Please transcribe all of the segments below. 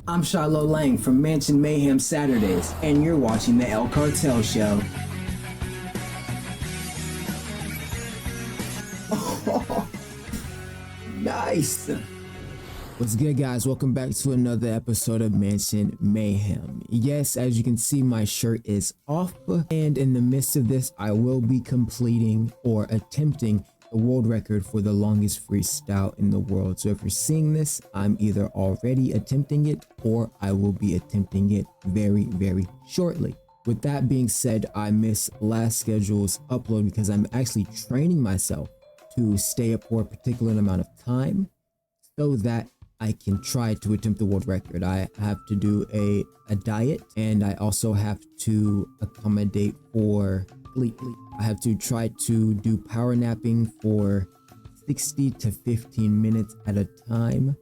I'm Shiloh Lang from Mansion Mayhem Saturdays, and you're watching the El Cartel Show. Oh, nice! What's good, guys? Welcome back to another episode of Mansion Mayhem. Yes, as you can see, my shirt is off, and in the midst of this, I will be completing or attempting the world record for the longest freestyle in the world. So if you're seeing this, I'm either already attempting it or I will be attempting it very, very shortly. With that being said, I missed last schedule's upload because I'm actually training myself to stay up for a particular amount of time so that I can try to attempt the world record. I have to do a diet, and I also have to accommodate for sleep. I have to try to do power napping for 60 to 15 minutes at a time.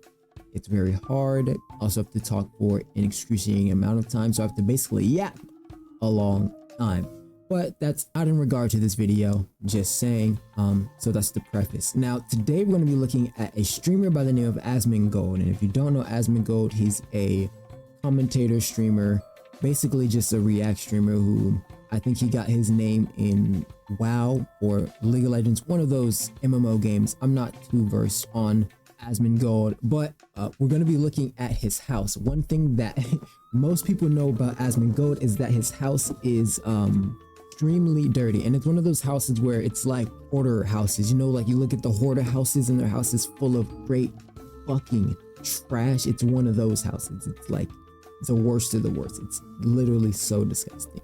It's very hard. I also have to talk for an excruciating amount of time, so I have to basically yap a long time. But that's not in regard to this video, just saying. So that's the preface. Now, today we're going to be looking at a streamer by the name of Asmongold. And if you don't know Asmongold, he's a commentator streamer, basically just a react streamer who I think he got his name in WoW or League of Legends, one of those MMO games. I'm not too versed on Asmongold, but we're going to be looking at his house. One thing that most people know about Asmongold is that his house is extremely dirty, and it's one of those houses where it's like hoarder houses, you know, like you look at the hoarder houses and their house is full of great fucking trash. It's one of those houses. It's like it's the worst of the worst. It's literally so disgusting.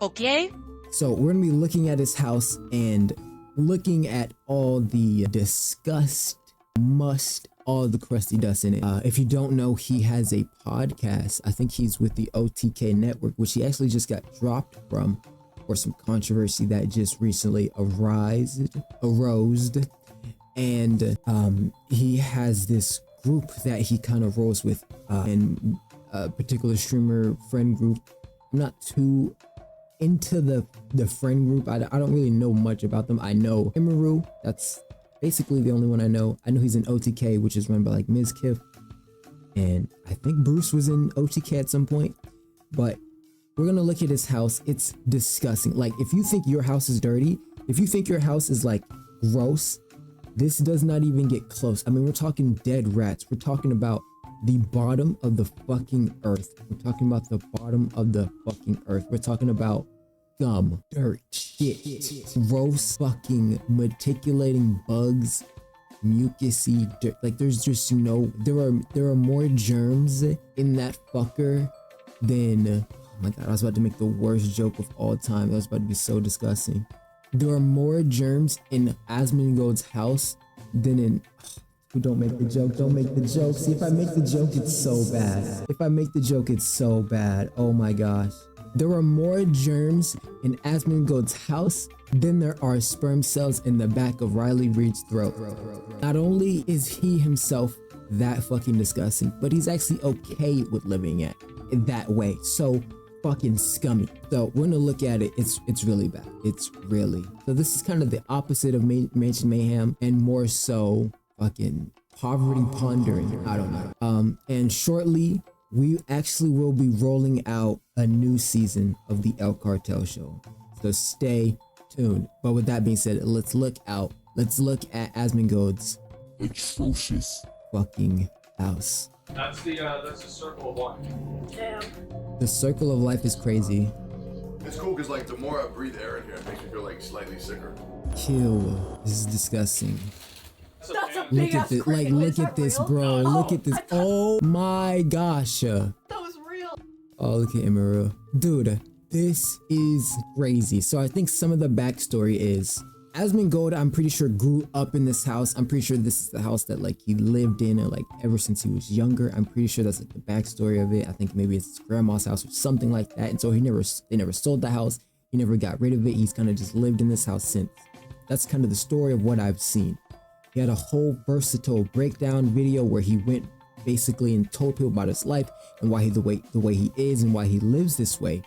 Okay, so we're gonna be looking at his house and looking at all the disgust, must, all the crusty dust in it. If you don't know, he has a podcast. I think he's with the OTK network, which he actually just got dropped from for some controversy that just recently arose. And he has this group that he kind of rolls with, and a particular streamer friend group. I'm not too into the friend group. I don't really know much about them. I know Imaru, that's basically the only one I know. I know he's in OTK, which is run by like Ms. Kiff, and I think Bruce was in OTK at some point. But we're gonna look at his house. It's disgusting. Like, if you think your house is dirty, if you think your house is like gross, this does not even get close. I mean, we're talking dead rats. We're talking about the bottom of the fucking earth. We're talking about the bottom of the fucking earth. We're talking about gum, dirt, shit, gross fucking meticulating bugs, mucusy dirt. Like, there's just no, there are more germs in that fucker than, oh my god, I was about to make the worst joke of all time. That was about to be so disgusting. There are more germs in Asmongold's house than in, don't make the joke, don't make the joke. See, if I make the joke, it's so bad. If I make the joke, it's so bad. Oh my gosh. There are more germs in Asmongold's house than there are sperm cells in the back of Riley Reid's throat. Not only is he himself that fucking disgusting, but he's actually okay with living it that way. So fucking scummy. So we're gonna look at it. It's really bad. It's really. So this is kind of the opposite of Mansion Mayhem, and more so fucking poverty pondering. I don't know. And shortly we actually will be rolling out a new season of the El Cartel Show, so stay tuned. But with that being said, let's look at Asmongold's atrocious fucking house. That's the circle of life. damn. The circle of life is crazy. It's cool because, like, the more I breathe air in here, it makes me feel like slightly sicker. Kill. This is disgusting. That's a Look big at ass this. cricket. Like, look Is that at this, real? bro. Look at this. I thought Oh my gosh. that was real. Oh, look at Imaru. Dude, this is crazy. So I think some of the backstory is Asmongold, I'm pretty sure, grew up in this house. I'm pretty sure this is the house that like he lived in, or like ever since he was younger. I'm pretty sure that's like the backstory of it. I think maybe it's his grandma's house or something like that. And so they never sold the house. He never got rid of it. He's kind of just lived in this house since. That's kind of the story of what I've seen. He had a whole versatile breakdown video where he went basically and told people about his life and why the way he is and why he lives this way.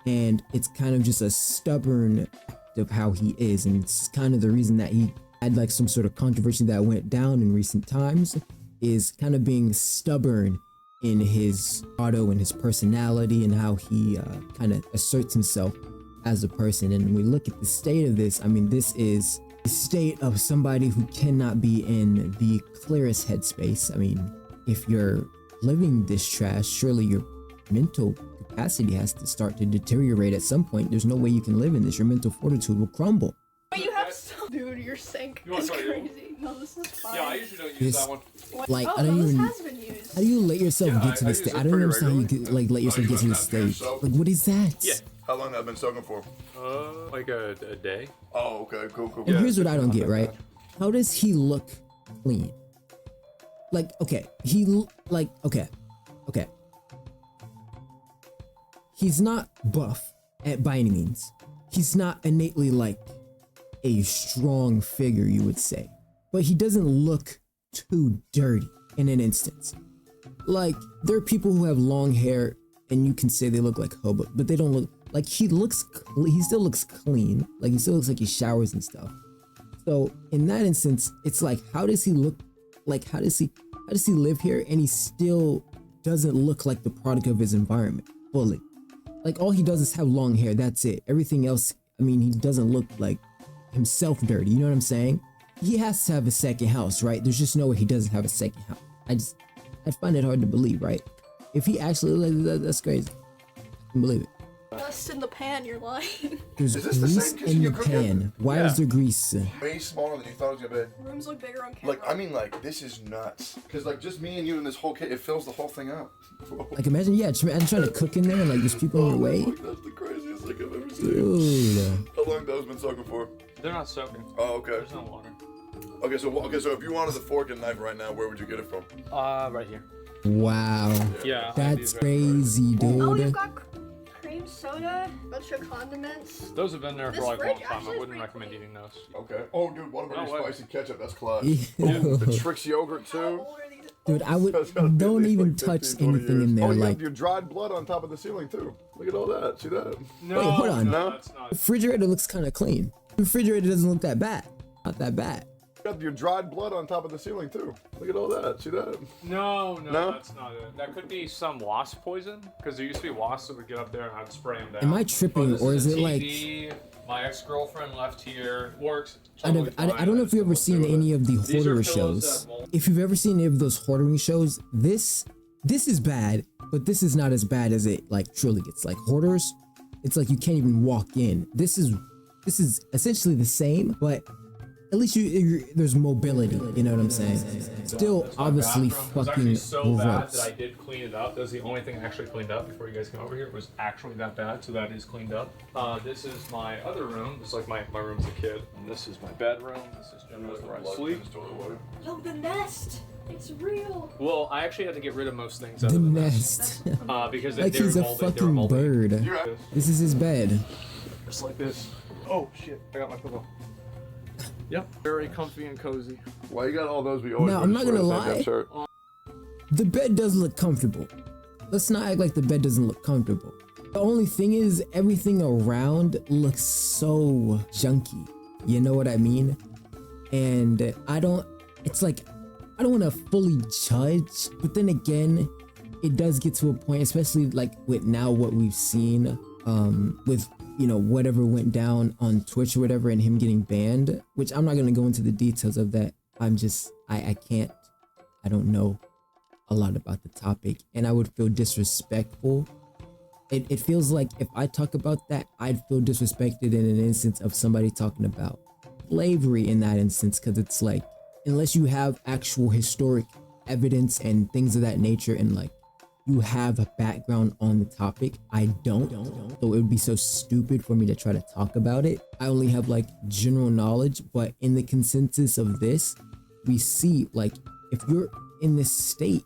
And it's kind of just a stubborn act of how he is, and it's kind of the reason that he had like some sort of controversy that went down in recent times, is kind of being stubborn in his auto and his personality and how he kind of asserts himself as a person. And when we look at the state of this, I mean, this is the state of somebody who cannot be in the clearest headspace. I mean, if you're living this trash, surely your mental capacity has to start to deteriorate at some point. There's no way you can live in this. Your mental fortitude will crumble. But you have dude, your sink is crazy. No, this is fine. Yeah, I usually don't use that one. Like, oh, I don't no, even. this has been used. How do you let yourself get to this state? I don't understand how you could like let yourself get to this stage. Like, what is that? Yeah. How long have I been soaking for? Like a day. Oh, okay, cool. And here's what I don't get, right? How does he look clean? Like, okay, okay. He's not buff by any means. He's not innately like a strong figure, you would say. But he doesn't look too dirty in an instance. Like, there are people who have long hair and you can say they look like hobo, but they don't look like he still looks clean. Like, he still looks like he showers and stuff. So in that instance, it's like, how does he look? Like, how does he live here and he still doesn't look like the product of his environment fully? Like, all he does is have long hair. That's it. Everything else, I mean, he doesn't look like himself dirty. You know what I'm saying? He has to have a second house, right? There's just no way he doesn't have a second house. I find it hard to believe, right? If he actually like that, that's crazy. I can believe it. Dust in the pan, you're lying. There's Is this the grease same kitchen in the you cook in? pan. Why is there grease? Way smaller than you thought it was gonna be. Rooms look bigger on camera. Like, I mean, like, this is nuts. Cause like, just me and you in this whole kit, it fills the whole thing out. Like, imagine, yeah, I'm trying to cook in there and like there's people on your way. That's the craziest thing I've ever seen. Dude. How long those been soaking for? They're not soaking. Oh, okay. There's no water. Okay, so if you wanted the fork and knife right now, where would you get it from? Right here. Wow. Yeah. That's crazy, dude. Oh, you've got cream soda, bunch of condiments. Those have been there This for like a fridge long time. I actually is wouldn't pretty recommend clean. eating those. Okay. Oh, dude, what about No your way. spicy ketchup? That's clutch. Ew. Oh, the Trix yogurt How too. old are these? Dude, I would That's gotta be don't at least even like touch 15, 20 anything years. in there. Oh, you Like, have your dried blood on top of the ceiling too. Look at all that. See that? No, Wait, hold on. No, No? that's not. the refrigerator looks kind of clean. The refrigerator doesn't look that bad. Not that bad. You got your dried blood on top of the ceiling too. Look at all that. See that? No, No? that's not it. That could be some wasp poison, because there used to be wasps that would get up there and I'd spray them down. Am I tripping, This or is a it like? TV. My ex-girlfriend left here. Works. I don't know if you've ever seen any of the These are hoarder pillows shows. that mold. If you've ever seen any of those hoarding shows, this is bad, but this is not as bad as it like truly gets. Like, hoarders, it's like you can't even walk in. This is essentially the same, but at least there's mobility. You know what I'm saying? Still, This my obviously, bathroom was fucking actually so bad gross. that I did clean it up. That was the only thing I actually cleaned up before you guys came over here. It was actually that bad, so that is cleaned up. This is my other room. This is like my room as a kid. And this is my bedroom. This is generally where I sleep. Yo, the nest. It's real. Well, I actually had to get rid of most things out The of the nest. nest. Because Like they were he's a molded. They were fucking molded. bird. You're This is his bed. Just like this. Oh shit! I got my pillow. Yep. Very comfy and cozy. Why you got all those? We always No, wear I'm the not gonna same lie. damn shirt. The bed does look comfortable. Let's not act like the bed doesn't look comfortable. The only thing is, everything around looks so junky. You know what I mean? And it's like, I don't want to fully judge, but then again, it does get to a point, especially like with now what we've seen, with, you know, whatever went down on Twitch or whatever and him getting banned, which I'm not going to go into the details of that. I don't know a lot about the topic, and I would feel disrespectful. It feels like if I talk about that, I'd feel disrespected in an instance of somebody talking about slavery in that instance, because it's like, unless you have actual historic evidence and things of that nature, and like you have a background on the topic, I don't. So it would be so stupid for me to try to talk about it. I only have like general knowledge, but in the consensus of this, we see like if you're in this state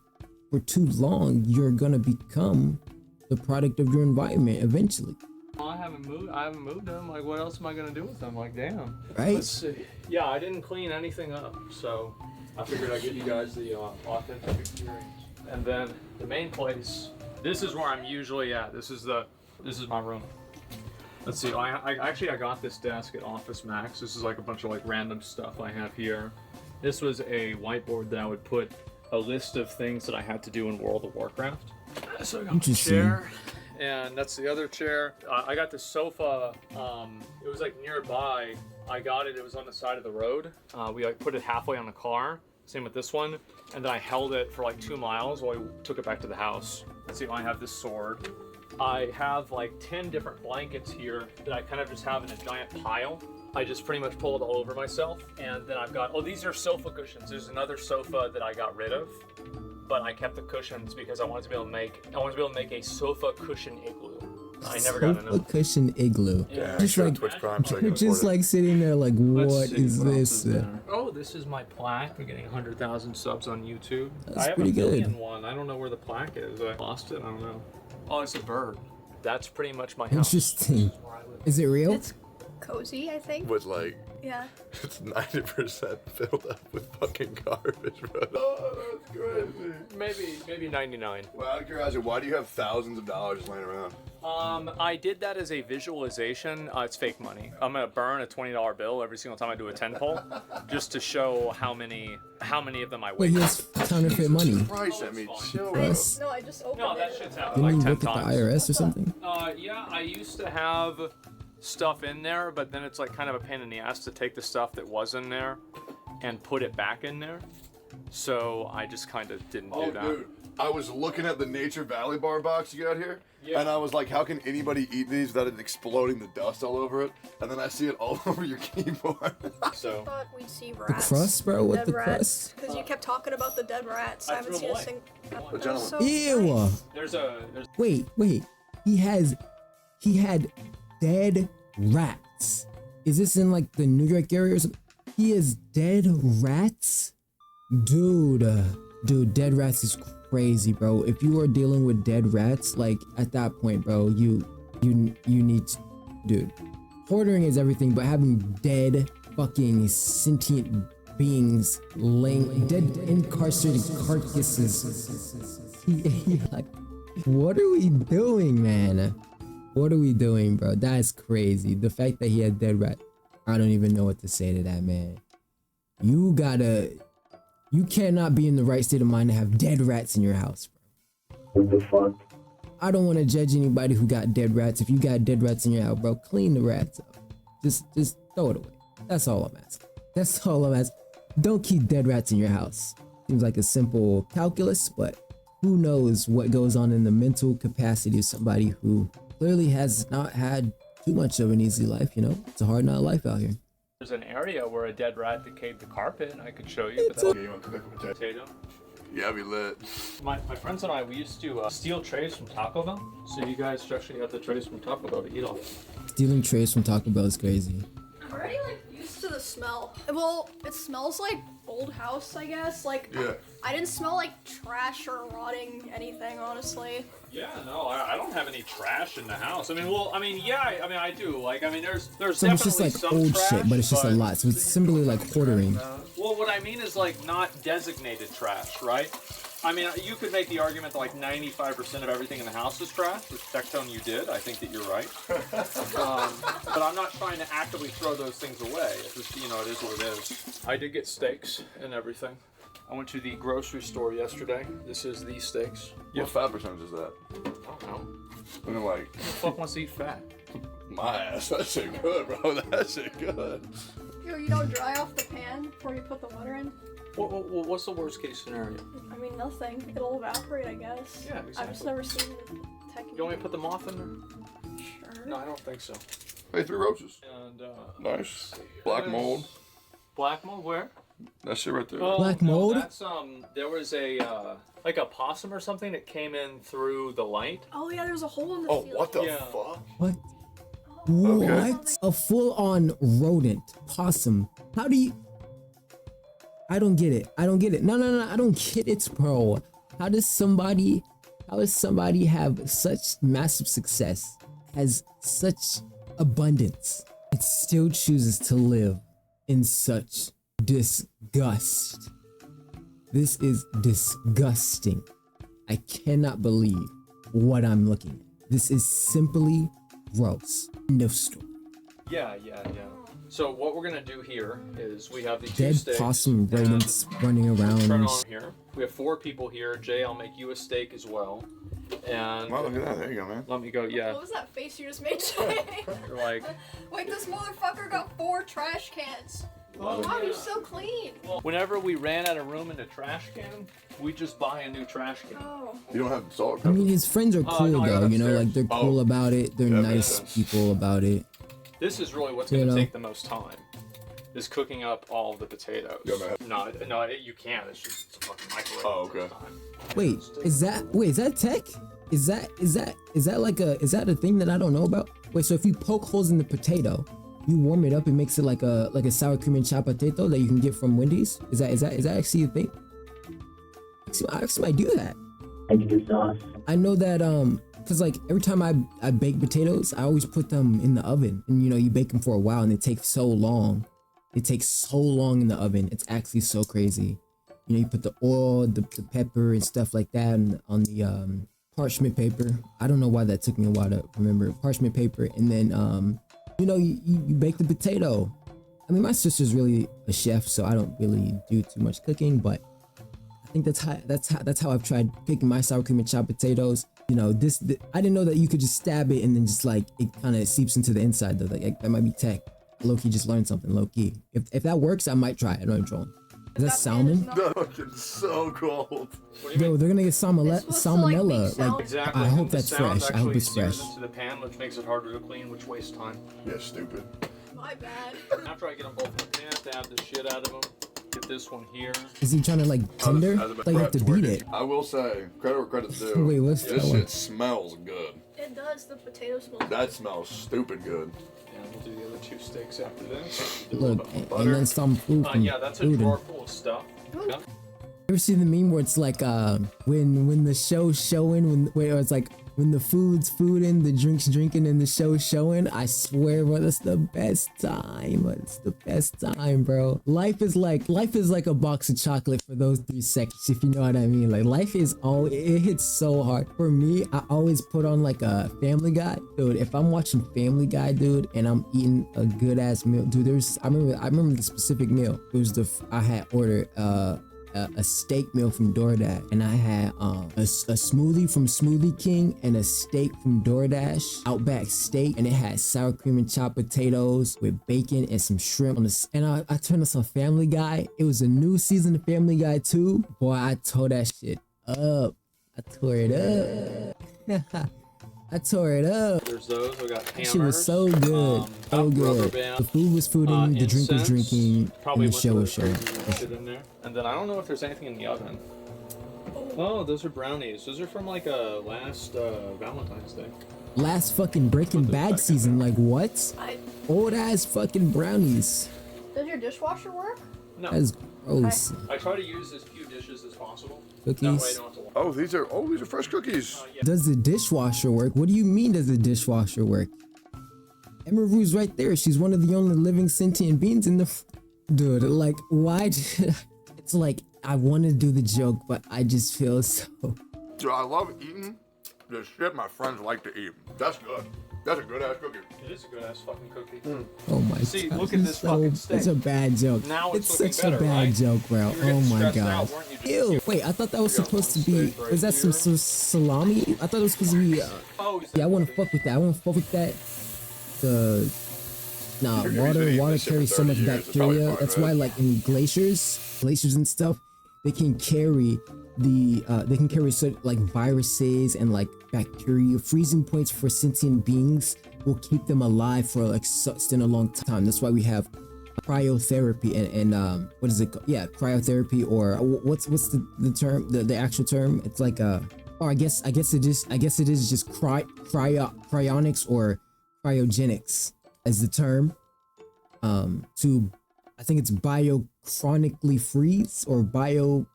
for too long, you're gonna become the product of your environment eventually. I haven't moved them. Like, what else am I gonna do with them? Like, damn. Right? Let's see. Yeah, I didn't clean anything up, so I figured I'd give you guys the authentic experience. And then the main place. This is where I'm usually at. This is my room. Let's see. I got this desk at Office Max. This is like a bunch of like random stuff I have here. This was a whiteboard that I would put a list of things that I had to do in World of Warcraft. So I got my Interesting. chair, and that's the other chair. I got the sofa. It was like nearby. I got it. It was on the side of the road. We like put it halfway on the car. Same with this one. And then I held it for like 2 miles while I took it back to the house. Let's see. I have this sword. I have like 10 different blankets here that I kind of just have in a giant pile. I just pretty much pull it all over myself. And then I've got, oh, these are sofa cushions. There's another sofa that I got rid of, but I kept the cushions because I wanted to be able to make a sofa cushion igloo. I never got Sofa enough. cushion igloo. Yeah, Just like, Twitch Prime, so I can just afford it. like sitting there like, Let's what see, is what else this? there? Oh, this is my plaque. We're getting 100,000 subs on YouTube. That's I have pretty a million good. one. I don't know where the plaque is. I lost it. I don't know. Oh, it's a bird. That's pretty much my house. Interesting. This is where I live. Is it real? It's cozy, I think. With like, Yeah. it's 90% filled up with fucking garbage, bro. Oh, that's crazy. Maybe 99. Well, out of curiosity, why do you have thousands of dollars just laying around? I did that as a visualization. It's fake money. I'm gonna burn a $20 bill every single time I do a 10 pull, just to show how many of them I Wait, waste. he has counterfeit money. Christ, I mean, chill, bro. Yes. No, I just opened No, that it. shit's happened Didn't like he 10 look at times. the IRS or something? Yeah, I used to have stuff in there, but then it's like kind of a pain in the ass to take the stuff that was in there and put it back in there. So I just kind of didn't Oh, do that. dude, I was looking at the Nature Valley bar box you got here, Yeah. and I was like, how can anybody eat these without it exploding the dust all over it? And then I see it all over your keyboard. So I thought we'd see rats. crust, bro? What Dead the rats. crust? Because you kept talking about the dead rats. I I haven't threw seen them a single. But gentlemen. So Ew. nice. there's Wait. He had dead rats. Is this in like the New York area or something? He has dead rats? Dude, dead rats is crazy, bro. If you are dealing with dead rats, like at that point, bro, you need to, dude. Hoarding is everything, but having dead fucking sentient beings laying dead incarcerated carcasses. Like, what are we doing, man? What are we doing, bro? That's crazy. The fact that he had dead rat, I don't even know what to say to that, man. You cannot be in the right state of mind to have dead rats in your house, bro. What the fuck? I don't want to judge anybody who got dead rats. If you got dead rats in your house, bro, clean the rats up. Just throw it away. That's all I'm asking. That's all I'm asking. Don't keep dead rats in your house. Seems like a simple calculus, but who knows what goes on in the mental capacity of somebody who clearly has not had too much of an easy life, you know? It's a hard not life out here. There's an area where a dead rat decayed the carpet, and I could show you. But Yeah, you want to cook a potato? potato. Yeah, we lit. My friends and I, we used to steal trays from Taco Bell. So you guys actually got the trays from Taco Bell to eat off. Stealing trays from Taco Bell is crazy. I'm already like used to the smell. Well, it smells like old house, I guess. Like Yeah. I didn't smell like trash or rotting anything, honestly. Yeah, no, I don't have any trash in the house. I mean, I do. Like, I mean, there's So it's just definitely like some old trash, shit, but it's just a lot. So it's simply like hoarding. Well, what I mean is like not designated trash, right? I mean, you could make the argument that like 95% of everything in the house is trash, which Tectone you did. I think that you're right. But I'm not trying to actively throw those things away. It's just, you know, it is what it is. I did get steaks and everything. I went to the grocery store yesterday. This is the steaks. What fat percentage is that? I don't know. And then like, Who the fuck wants to eat fat? my ass, that shit good, bro. That shit good. You don't dry off the pan before you put the butter in? What's the worst case scenario? I mean, nothing. It'll evaporate, I guess. Yeah, I've just exactly. never seen the technique. You want me to put the moth in there? Sure. No, I don't think so. Hey, 3 roaches. And Nice. Black mold. Black mold where? That shit right there. Oh, Black no, mold? That's there was a like a possum or something that came in through the light. Oh yeah, there's a hole in the Oh, ceiling. what the Yeah. fuck? What? Okay. What? A full-on rodent possum. How do you? I don't get it. No, I don't get it, bro. How does somebody have such massive success, has such abundance, and still chooses to live in such disgust? This is disgusting. I cannot believe what I'm looking at. This is simply gross. End of story. Yeah. So what we're gonna do here is we have the 2 Dead steaks. possum and rodents running turn around. on here. We have 4 people here. Jay, I'll make you a steak as well. And Oh, look at that. There you go, man. let me go. Yeah. What was that face you just made, Jay? You're like, Wait, this motherfucker got 4 trash cans. Oh, Wow, yeah. you're so clean. whenever we ran out of room in the trash can, we just buy a new trash can. Oh. You don't have salt. I mean, his friends are cool no, I got though, you know, upstairs. like they're cool Oh. about it. They're Yeah, nice makes sense. people about it. This is really what's You gonna know. take the most time. Is cooking up all of the potatoes. Yeah, man. No, you can't. It's just it's a fucking microwave. Oh, It takes okay. time. Wait, is that tech? Is that like a thing that I don't know about? Wait, so if you poke holes in the potato, you warm it up, it makes it like a sour cream and chopped potato that you can get from Wendy's? Is that actually a thing? I actually might do that. I know that cause like every time I bake potatoes, I always put them in the oven, and you know you bake them for a while, and it takes so long. It takes so long in the oven. It's actually so crazy. You know, you put the oil, the pepper, and stuff like that on the parchment paper. I don't know why that took me a while to remember. Parchment paper, and then you know, you bake the potato. I mean, my sister's really a chef, so I don't really do too much cooking, but I think that's how I've tried cooking my sour cream and chopped potatoes. You know, I didn't know that you could just stab it and then just like it kind of seeps into the inside though. Like that might be tech. Low-key just learned something low-key. If that works, I might try it. I know I'm trolling. Is that salmon? That fucking so cold. What do you mean? Yo, they're gonna get It's supposed to, like, salmonella. make sound. Exactly. I hope The that's sound fresh. I hope actually it's fresh. sears into the pan, which makes it harder to clean, which wastes time. Yeah, stupid. My bad. After I get them both in the pan, I have to have the shit out of them. Get this one here. Is he trying to like tender? Like you have to beat it. I will say, credit where credit's due. Wait, what's This that one? shit smells good. It does. The potato smells. That smells stupid good. And we'll do the other 2 steaks after this. Do a little Look, bit of and butter. then some food from Yeah, that's a food. drawer full of stuff. Yeah. You ever see the meme where it's like when the show's showing where it's like when the food's fooding, the drink's drinking, and the show's showing? I swear, bro, that's the best time. It's the best time, bro. Life is like a box of chocolate for those 3 seconds, if you know what I mean. Like life is it hits so hard. For me, I always put on like a Family Guy, dude. If I'm watching Family Guy, dude, and I'm eating a good ass meal, dude. I remember the specific meal. It was I had ordered a steak meal from DoorDash, and I had a smoothie from Smoothie King and a steak from DoorDash, Outback steak, and it had sour cream and chopped potatoes with bacon and some shrimp on the. And I turned on some Family Guy. It was a new season of Family Guy too. Boy, I tore that shit up. I tore it up. I tore it up. There's those. I got hammers. She was so good, so rubber good. band, The food was fooding, the drink was incense, drinking, probably and the show was showing. shit in there. And then I don't know if there's anything in the oven. Oh, those are brownies. Those are from like last Valentine's Day. Last fucking Breaking Put this back Bad in season, like what? I, Old ass fucking brownies. does your dishwasher work? No, That's gross. I try to use as few dishes as possible. Cookies? That way I don't have to wash. Oh, these are fresh cookies. Yeah. Does the dishwasher work? What do you mean does the dishwasher work? Emma Rue's right there. She's one of the only living sentient beings in the dude, like why it's like I want to do the joke, but I just feel so Dude, I love eating the shit my friends like to eat. That's good. That's a good ass cookie. It is a good ass fucking cookie. oh my See, god. look at this fucking steak. It's a bad joke. Now it's it's looking such a better, bad right? joke, bro. You were Oh getting my stressed god. out, weren't you? Ew. Wait, I thought that was got supposed to one be. steak right Was that some here. salami? I thought it was supposed to be. Oh, Yeah, I want to fuck with that. I want to fuck with that. Nah, Figure he's been eating water this shit carries for so 30 much years, it's probably bacteria. fine, That's right? why, like in glaciers and stuff, they can carry like viruses and like bacteria. Freezing points for sentient beings will keep them alive for like such a long time. That's why we have cryotherapy and what is it called? Yeah, cryotherapy, or what's the term, the actual term? It's like or I guess it is just cryonics or cryogenics as the term. To I think it's biochronically freeze or crybionic.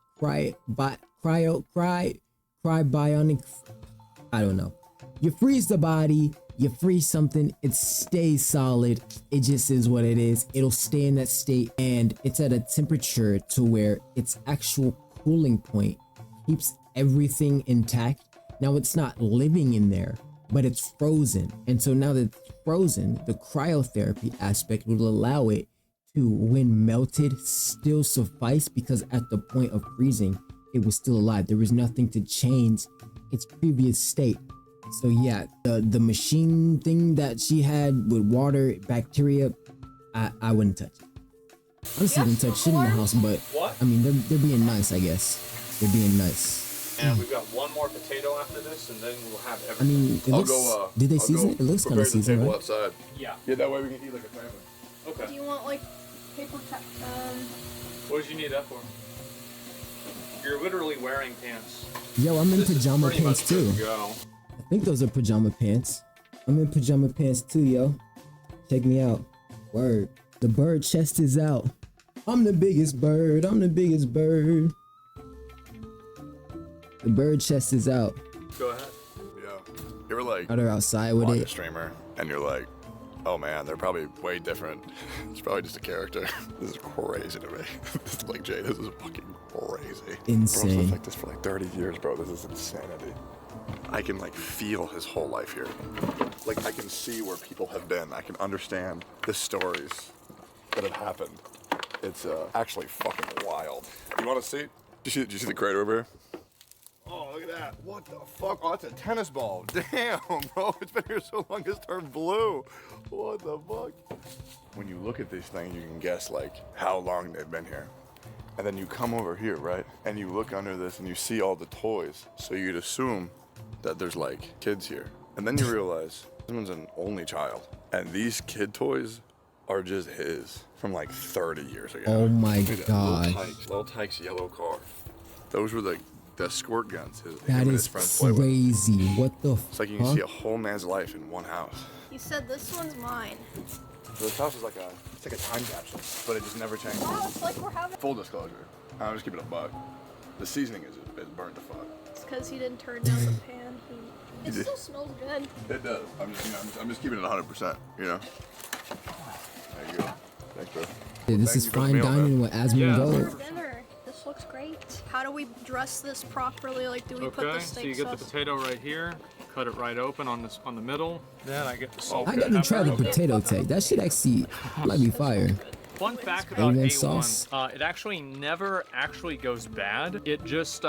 I don't know. You freeze the body, you freeze something, it stays solid. It just is what it is. It'll stay in that state, and it's at a temperature to where its actual cooling point keeps everything intact. Now it's not living in there, but it's frozen. And so now that it's frozen, the cryotherapy aspect will allow it to, when melted, still suffice, because at the point of freezing, it was still alive. There was nothing to change its previous state. So yeah, the machine thing that she had with water, bacteria, I wouldn't touch it. Honestly, wouldn't touch shit in the house, but What? I mean, they're being nice, I guess. They're being nice. And we've got one more potato after this, and then we'll have I everything. mean, it looks, did they season it? It looks kind of seasoned, right? outside. Yeah. Yeah, that way we can eat like a family. Okay. Do you want like paper What did you need that for? You're literally wearing pants. Yo, I'm in This is pajama pretty pants much good too. to go. I think those are pajama pants. I'm in pajama pants too, yo. Check me out. Word. The bird chest is out. I'm the biggest bird. I'm the biggest bird. The bird chest is out. Go ahead. Yeah. You ever like Got her outside with watch a it. streamer and you're like, oh man, they're probably way different. It's probably just a character. This is crazy to me. This is like, Jay, this is fucking crazy. Insane. Bro's lived like this for like 30 years, bro. This is insanity. I can like feel his whole life here. Like I can see where people have been. I can understand the stories that have happened. It's actually fucking wild. You want to see? Did you see the crater over here? Oh, look at that. What the fuck? Oh, that's a tennis ball. Damn, bro. It's been here so long it's turned blue. What the fuck? When you look at these things, you can guess like how long they've been here. And then you come over here, right? And you look under this and you see all the toys. So you'd assume that there's like kids here. And then you realize someone's an only child. And these kid toys are just his from like 30 years ago. Oh my Look at that. god. Little Tyke's yellow car. Those were the squirt guns him That and his is friends play with. crazy. What the It's like you can fuck? see a whole man's life in one house. You said this one's mine. So this house is like it's like a time capsule, but it just never changes. Wow, it's like we're having. Full disclosure, I'll just keep it a buck. The seasoning is burnt to fuck. It's because he didn't turn down the pan. It did. still smells good. It does. I'm just keeping it 100%. You know. There you go. Thanks, bro. Yeah, this Thank is you for the fine meal, dining man. with Asmongold. For dinner. This looks great. How do we dress this properly? Like, do we put Okay, the so steak you get the sauce? potato right here, cut it right open on the middle. Then I get the salt. I and gotta try the pepper. potato take. That shit actually might be fire. Fun fact about A1 A1, sauce. it actually never actually goes bad. It just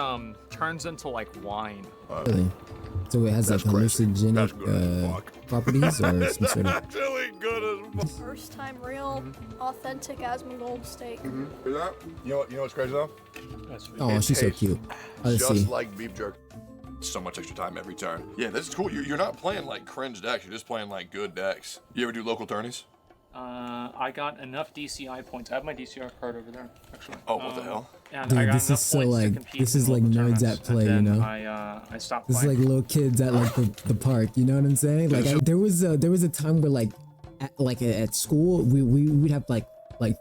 turns into like wine. Really? So it has like That's crazy. That's hallucinogenic good as fuck. properties or some sort of. Actually good as fuck. First time real, authentic Asmongold steak. Hear that? You know what's crazy though? That's Oh, It she's so tastes cute. Let's Just see. like beef jerky. So much extra time every turn. Yeah, this is cool. You're not playing like cringe decks. You're just playing like good decks. You ever do local tourneys? I got enough DCI points. I have my DCI card over there, actually. Oh, what the hell? And Dude, I got this is enough so, points to like, compete this in is like local nerds tournaments, at play, and you then know? I stopped This is playing. like little kids at like the park. You know what I'm saying? Like there was a time where like at school we'd have like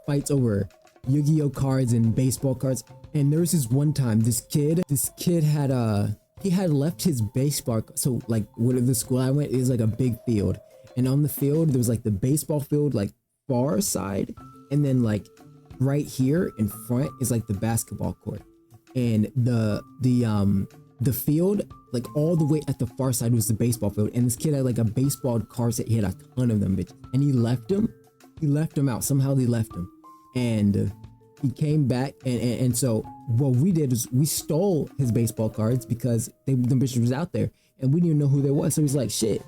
fights over Yu-Gi-Oh cards and baseball cards. And there was this one time this kid had he had left his baseball. So like where the school I went is like a big field, and on the field there was like the baseball field like far side, and then like right here in front is like the basketball court, and the field like all the way at the far side was the baseball field, and this kid had like a baseball card set. He had a ton of them, bitch, and he left him out. Somehow they left him, and he came back, and so what we did is we stole his baseball cards because the bitch was out there, and we didn't even know who they was. So he's like, shit,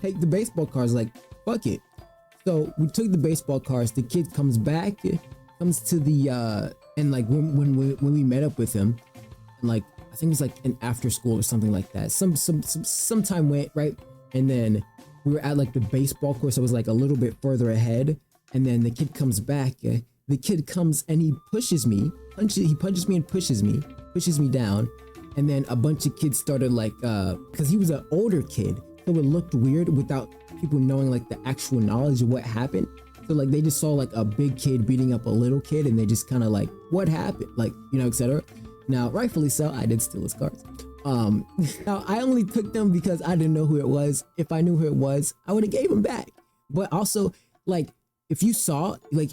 take the baseball cards, like fuck it. So we took the baseball cards. The kid comes back, comes to the and like when we met up with him, and like I think it was like an after school or something like that. Some time went right, and then we were at like the baseball course. So it was like a little bit further ahead, and then the kid comes back. The kid comes and he pushes me, he punches me and pushes me down, and then a bunch of kids started like because he was an older kid, so it looked weird without people knowing like the actual knowledge of what happened. So like they just saw like a big kid beating up a little kid, and they just kind of like, what happened, like, you know, etc. Now rightfully so, I did steal his cards. Now I only took them because I didn't know who it was. If I knew who it was, I would have gave him back. But also, like, if you saw, like,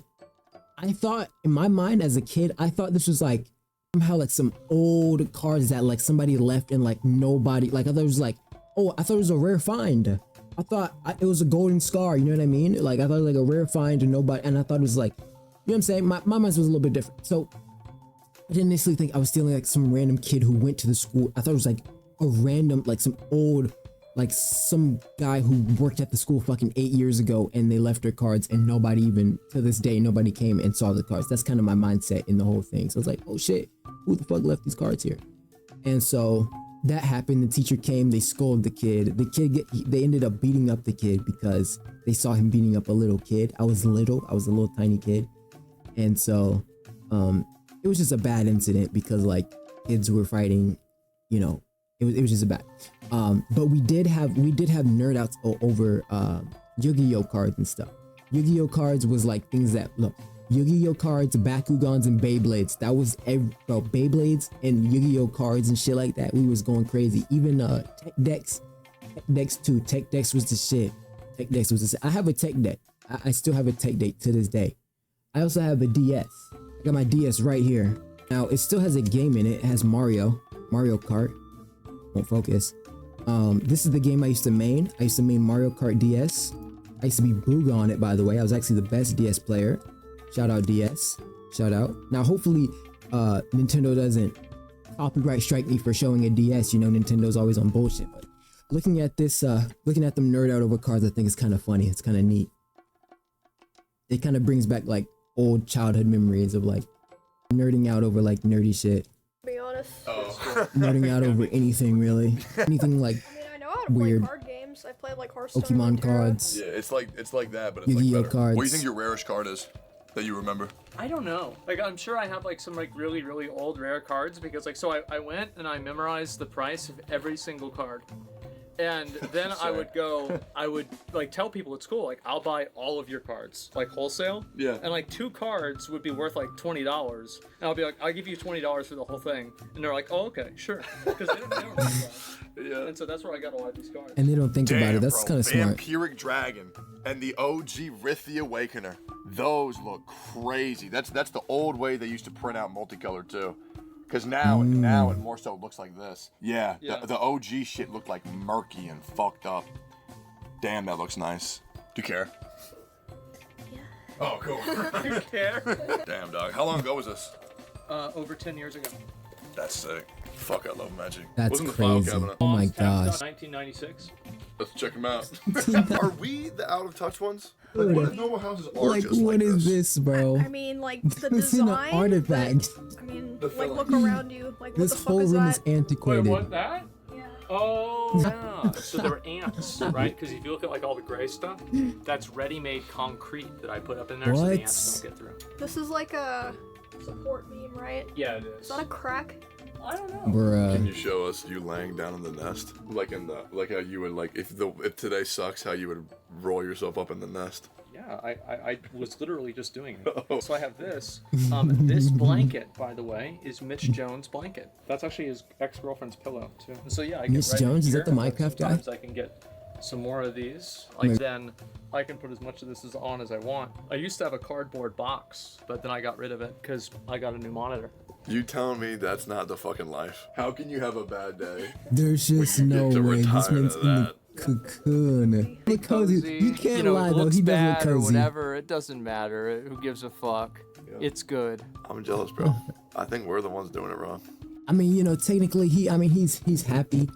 I thought in my mind as a kid, I thought this was like somehow like some old cards that like somebody left and like nobody, like I thought it was like oh, I thought it was a rare find. I thought it was a golden scar, you know what I mean? Like, I thought it was like a rare find and nobody, and I thought it was like, you know what I'm saying? My mind was a little bit different. So I didn't initially think I was stealing like some random kid who went to the school. I thought it was like a random, like some old, like some guy who worked at the school fucking 8 years ago and they left their cards and nobody even, to this day, nobody came and saw the cards. That's kind of my mindset in the whole thing. So I was like, oh shit, who the fuck left these cards here? And so that happened. The teacher came, they scolded the kid. They ended up beating up the kid because they saw him beating up a little kid. I was a little tiny kid. And so, it was just a bad incident because like kids were fighting, you know, it was just a bad, but we did have nerd outs over, Yu-Gi-Oh cards and stuff. Yu-Gi-Oh cards was like things that, look, Yu-Gi-Oh cards, Bakugans, and Beyblades. That was Beyblades and Yu-Gi-Oh cards and shit like that. We was going crazy. Even tech decks too. Tech decks was the shit. Tech decks was the shit. I have a tech deck. I still have a tech deck to this day. I also have a DS. I got my DS right here. Now it still has a game in it. It has Mario Kart. Won't focus. This is the game I used to main. I used to main Mario Kart DS. I used to be Booga on it, by the way. I was actually the best DS player. Shout out DS. Shout out. Now, hopefully, Nintendo doesn't copyright strike me for showing a DS. You know, Nintendo's always on bullshit. But looking at this, looking at them nerd out over cards, I think is kind of funny. It's kind of neat. It kind of brings back like old childhood memories of like nerding out over like nerdy shit. To be honest. Nerding out over anything really. Anything like I mean, I know how to weird. play card games. I played like Hearthstone. Pokemon Runeterra. cards. Yeah, it's like that, but it's Yu-Gi-Oh like better. cards. What do you think your rarest card is that you remember? I don't know. Like, I'm sure I have like some like really, really old rare cards because like, so I went and I memorized the price of every single card. And then I would like tell people at school, like, I'll buy all of your cards, like wholesale. Yeah. And like 2 cards would be worth like $20. And I'll be like, I'll give you $20 for the whole thing. And they're like, oh, okay, sure. Because they don't know that. Yeah. And so that's where I got a lot of these cards. And they don't think about it. That's kind of smart. Vampiric Dragon and the OG Rith the Awakener. Those look crazy. That's the old way they used to print out multicolor too. Because now it more so looks like this. Yeah. The OG shit looked like murky and fucked up. Damn, that looks nice. Do you care? Yeah. Oh, cool. You care? Damn, dog. How long ago was this? Over 10 years ago. That's sick. Fuck, I love magic. That's What's in the file crazy. cabinet? Oh my gosh. 1996. Let's check them out. Are we the out of touch ones? Like, Dude, what if normal houses are Like, just what like is this? this, bro? I mean, like the This is an design. artifact. but, I mean, The like filling. look around you. Like This what the fuck whole is room that? is antiquated. Wait, what, that? Yeah. Oh, yeah. So they're ants, right? Because if you look at like all the gray stuff, that's ready-made concrete that I put up in there so the What? ants don't get through. This is like a support beam, right? Yeah, it Is is. that a crack? I don't know. Can Bruh. you show us you laying down in the nest? Like how you would like if today sucks, how you would roll yourself up in the nest? Yeah, I was literally just doing it. Oh. So I have this. This blanket, by the way, is Mitch Jones' blanket. That's actually his ex-girlfriend's pillow too. So yeah, I get Mitch right Jones? Is here, that the and Minecraft guy? sometimes I can get some more of these. Like then I can put as much of this on as I want. I used to have a cardboard box, but then I got rid of it because I got a new monitor. You telling me that's not the fucking life? How can you have a bad day? There's just You no get to way. This retire man's to in the that. cocoon. Hey, cozy. You can't you know, lie it though. looks He does look bad or cozy. whatever. It doesn't matter. Who gives a fuck? Yeah. It's good. I'm jealous, bro. I think we're the ones doing it wrong. I mean, you know, technically, he's happy.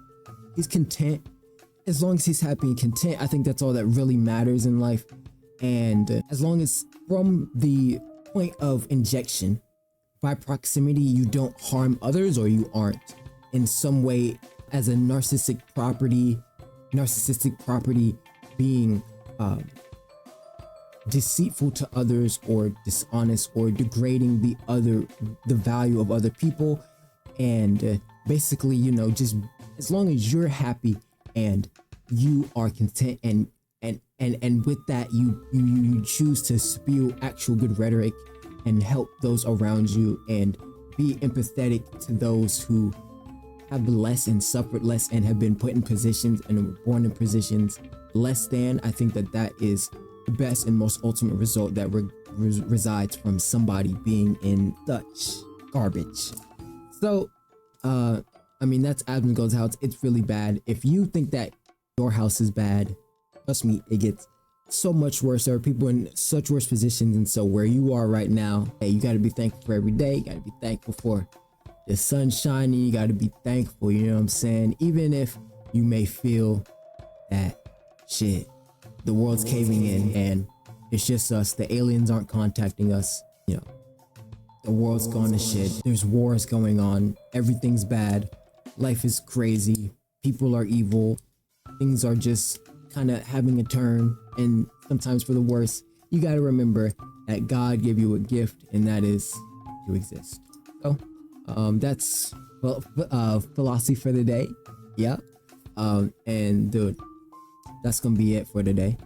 He's content. As long as he's happy and content, I think that's all that really matters in life. And as long as from the point of injection, by proximity, you don't harm others or you aren't in some way as a narcissistic property being deceitful to others or dishonest or degrading the value of other people. And basically, you know, just as long as you're happy and you are content and with that you choose to spew actual good rhetoric and help those around you and be empathetic to those who have less and suffered less and have been put in positions and were born in positions less than, I think that is the best and most ultimate result that resides from somebody being in such garbage. So I mean, that's Asmongold's house. It's really bad. If you think that your house is bad, trust me, it gets so much worse. There are people in such worse positions, and so where you are right now, hey, you got to be thankful for every day. You got to be thankful for the sun shining. You got to be thankful, you know what I'm saying? Even if you may feel that shit, the world's caving in and it's just us, the aliens aren't contacting us, you know, the world's gone to shit, there's wars going on, everything's bad, life is crazy, people are evil, things are just kind of having a turn, and sometimes for the worse. You got to remember that God gave you a gift, and that is to exist. So that's philosophy for the day. Yeah. And dude, that's gonna be it for today.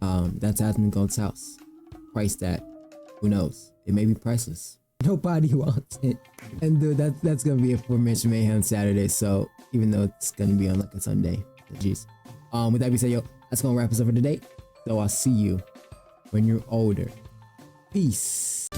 That's Asmongold's house. Price that, who knows? It may be priceless. Nobody wants it. And dude, that's gonna be it for Mayhem Saturday. So even though it's gonna be on like a Sunday, jeez. With that being said, yo, that's gonna wrap us up for today. So I'll see you when you're older. Peace.